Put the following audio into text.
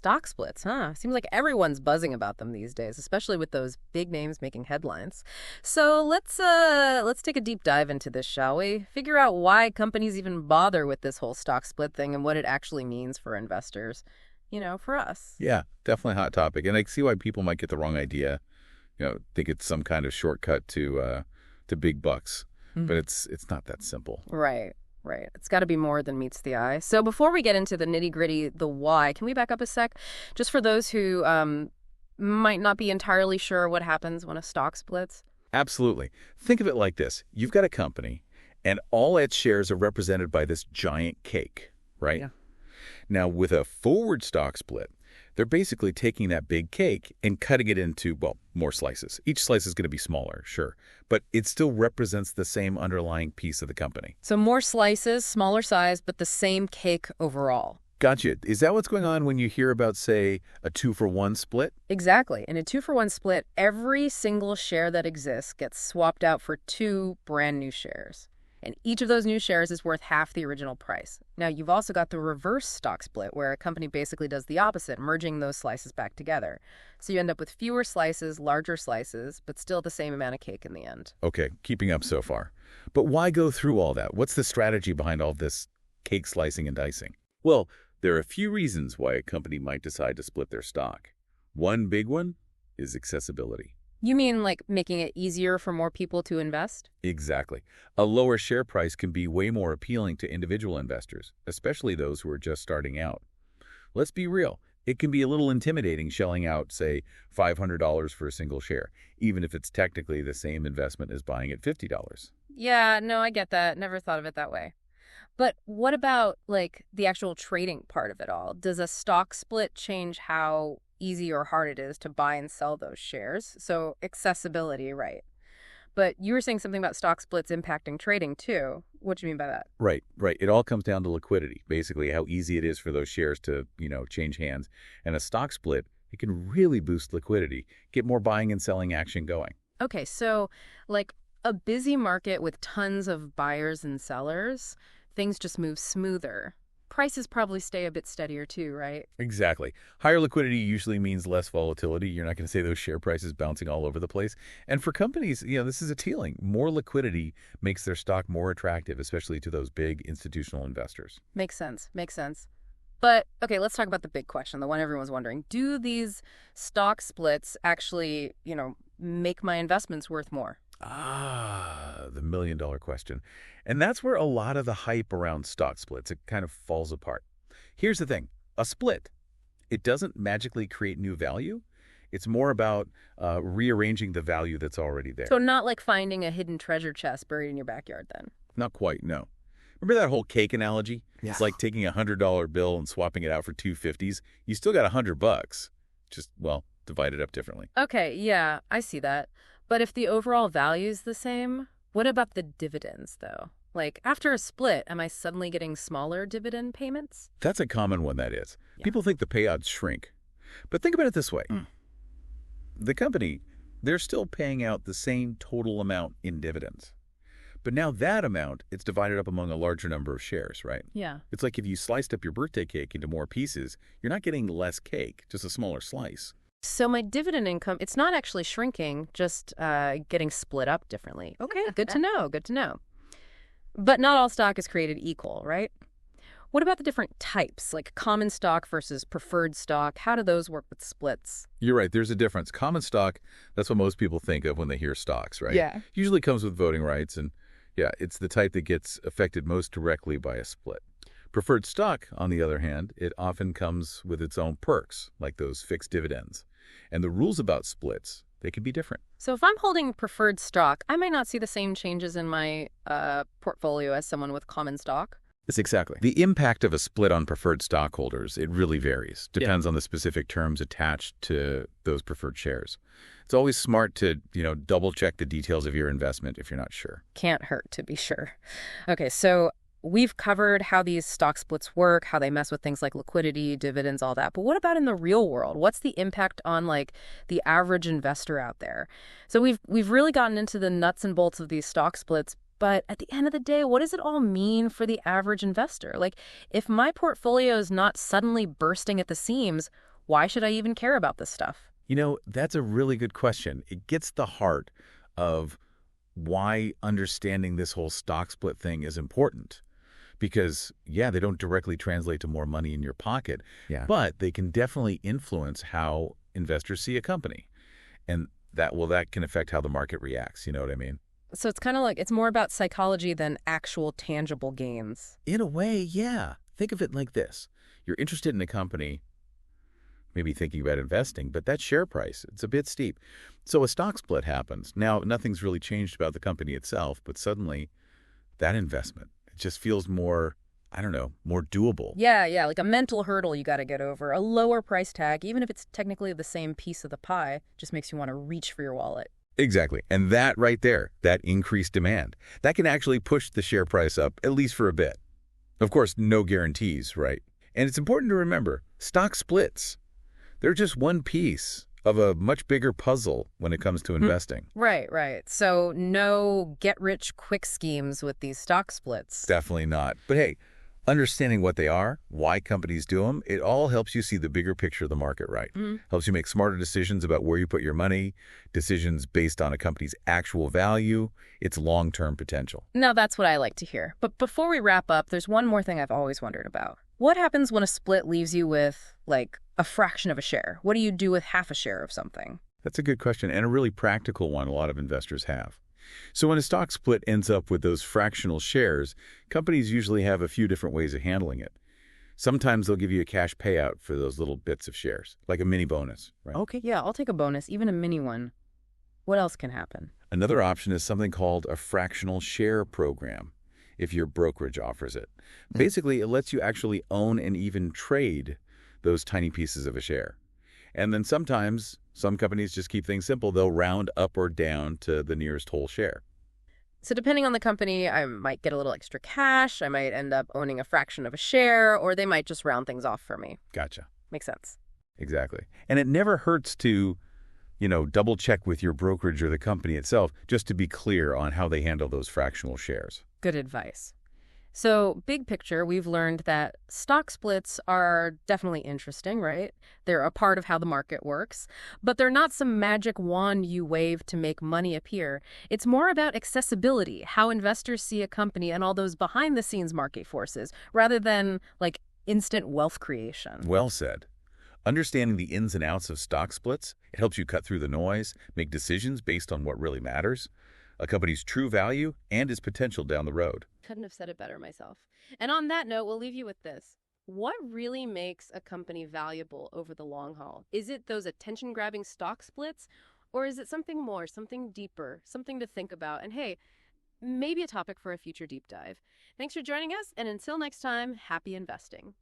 Stock splits, huh? Seems like everyone's buzzing about them these days, especially with those big names making headlines. So let's take a deep dive into this, shall we? Figure out why companies even bother with this whole stock split thing and what it actually means for investors, for us. Yeah, definitely a hot topic. And I see why people might get the wrong idea, think it's some kind of shortcut to big bucks. But it's not that simple. Right. Right. It's got to be more than meets the eye. So before we get into the nitty-gritty, the why, can we back up a sec? Just for those who might not be entirely sure what happens when a stock splits. Absolutely. Think of it like this. You've got a company, and all its shares are represented by this giant cake, right? Yeah. Now, with a forward stock split, they're basically taking that big cake and cutting it into, well, more slices. Each slice is going to be smaller, sure, but it still represents the same underlying piece of the company. So more slices, smaller size, but the same cake overall. Gotcha. Is that what's going on when you hear about, say, a 2-for-1 split? Exactly. In a 2-for-1 split, every single share that exists gets swapped out for 2 brand new shares. And each of those new shares is worth half the original price. Now, you've also got the reverse stock split, where a company basically does the opposite, merging those slices back together. So you end up with fewer slices, larger slices, but still the same amount of cake in the end. Okay, keeping up so far. But why go through all that? What's the strategy behind all this cake slicing and dicing? Well, there are a few reasons why a company might decide to split their stock. One big one is accessibility. You mean like making it easier for more people to invest? Exactly. A lower share price can be way more appealing to individual investors, especially those who are just starting out. Let's be real. It can be a little intimidating shelling out, say, $500 for a single share, even if it's technically the same investment as buying at $50. Yeah, no, I get that. Never thought of it that way. But what about, like, the actual trading part of it all? Does a stock split change how easy or hard it is to buy and sell those shares? So accessibility, right. But you were saying something about stock splits impacting trading, too. What do you mean by that? Right. It all comes down to liquidity, basically how easy it is for those shares to, change hands. And a stock split, it can really boost liquidity, get more buying and selling action going. Okay, so, like, a busy market with tons of buyers and sellers, things just move smoother. Prices probably stay a bit steadier too, right? Exactly. Higher liquidity usually means less volatility. You're not going to see those share prices bouncing all over the place. And for companies, this is appealing. More liquidity makes their stock more attractive, especially to those big institutional investors. Makes sense. But, okay, let's talk about the big question, the one everyone's wondering. Do these stock splits actually, make my investments worth more? The million-dollar question. And that's where a lot of the hype around stock splits, it kind of falls apart. Here's the thing. A split, it doesn't magically create new value. It's more about rearranging the value that's already there. So not like finding a hidden treasure chest buried in your backyard then? Not quite, no. Remember that whole cake analogy? Yeah. It's like taking a $100 bill and swapping it out for $250s. You still got $100. Just, divide it up differently. Okay, yeah, I see that. But if the overall value is the same, what about the dividends, though? Like, after a split, am I suddenly getting smaller dividend payments? That's a common one, that is. Yeah. People think the payouts shrink. But think about it this way. The company, they're still paying out the same total amount in dividends. But now that amount, it's divided up among a larger number of shares, right? Yeah. It's like if you sliced up your birthday cake into more pieces, you're not getting less cake, just a smaller slice. So my dividend income, it's not actually shrinking, just getting split up differently. Okay, good to know. But not all stock is created equal, right? What about the different types, like common stock versus preferred stock? How do those work with splits? You're right. There's a difference. Common stock, that's what most people think of when they hear stocks, right? Yeah. Usually comes with voting rights, and it's the type that gets affected most directly by a split. Preferred stock, on the other hand, it often comes with its own perks, like those fixed dividends. And the rules about splits, they can be different. So if I'm holding preferred stock, I might not see the same changes in my portfolio as someone with common stock. Yes, exactly. The impact of a split on preferred stockholders, it really varies. Depends on the specific terms attached to those preferred shares. It's always smart to, double check the details of your investment if you're not sure. Can't hurt to be sure. Okay, so we've covered how these stock splits work, how they mess with things like liquidity, dividends, all that. But what about in the real world? What's the impact on the average investor out there? So we've really gotten into the nuts and bolts of these stock splits. But at the end of the day, what does it all mean for the average investor? Like, if my portfolio is not suddenly bursting at the seams, why should I even care about this stuff? That's a really good question. It gets the heart of why understanding this whole stock split thing is important. Because, yeah, they don't directly translate to more money in your pocket, Yeah. but they can definitely influence how investors see a company. And that can affect how the market reacts. You know what I mean? So it's kind of like it's more about psychology than actual tangible gains. In a way, yeah. Think of it like this. You're interested in a company, maybe thinking about investing, but that share price, it's a bit steep. So a stock split happens. Now, nothing's really changed about the company itself, but suddenly that investment, it just feels more, I don't know, more doable. Yeah, like a mental hurdle you got to get over. A lower price tag, even if it's technically the same piece of the pie, just makes you want to reach for your wallet. Exactly. And that right there, that increased demand, that can actually push the share price up, at least for a bit. Of course, no guarantees, right? And it's important to remember, stock splits, they're just one piece of a much bigger puzzle when it comes to investing. Right. So no get-rich-quick schemes with these stock splits. Definitely not. But hey, understanding what they are, why companies do them, it all helps you see the bigger picture of the market, right? Helps you make smarter decisions about where you put your money, decisions based on a company's actual value, its long-term potential. Now, that's what I like to hear. But before we wrap up, there's one more thing I've always wondered about. What happens when a split leaves you with, like, a fraction of a share? What do you do with half a share of something? That's a good question, and a really practical one a lot of investors have. So when a stock split ends up with those fractional shares, companies usually have a few different ways of handling it. Sometimes they'll give you a cash payout for those little bits of shares, like a mini bonus, right? Okay, yeah, I'll take a bonus, even a mini one. What else can happen? Another option is something called a fractional share program, if your brokerage offers it. Basically, it lets you actually own and even trade those tiny pieces of a share. And then sometimes, some companies just keep things simple. They'll round up or down to the nearest whole share. So depending on the company, I might get a little extra cash, I might end up owning a fraction of a share, or they might just round things off for me. Gotcha. Makes sense. Exactly. And it never hurts to, double check with your brokerage or the company itself just to be clear on how they handle those fractional shares. Good advice. So, big picture, we've learned that stock splits are definitely interesting, right? They're a part of how the market works, but they're not some magic wand you wave to make money appear. It's more about accessibility, how investors see a company and all those behind-the-scenes market forces, rather than, like, instant wealth creation. Well said. Understanding the ins and outs of stock splits, it helps you cut through the noise, make decisions based on what really matters, a company's true value and its potential down the road. Couldn't have said it better myself. And on that note, we'll leave you with this. What really makes a company valuable over the long haul? Is it those attention-grabbing stock splits? Or is it something more, something deeper, something to think about? And hey, maybe a topic for a future deep dive. Thanks for joining us, and until next time, happy investing.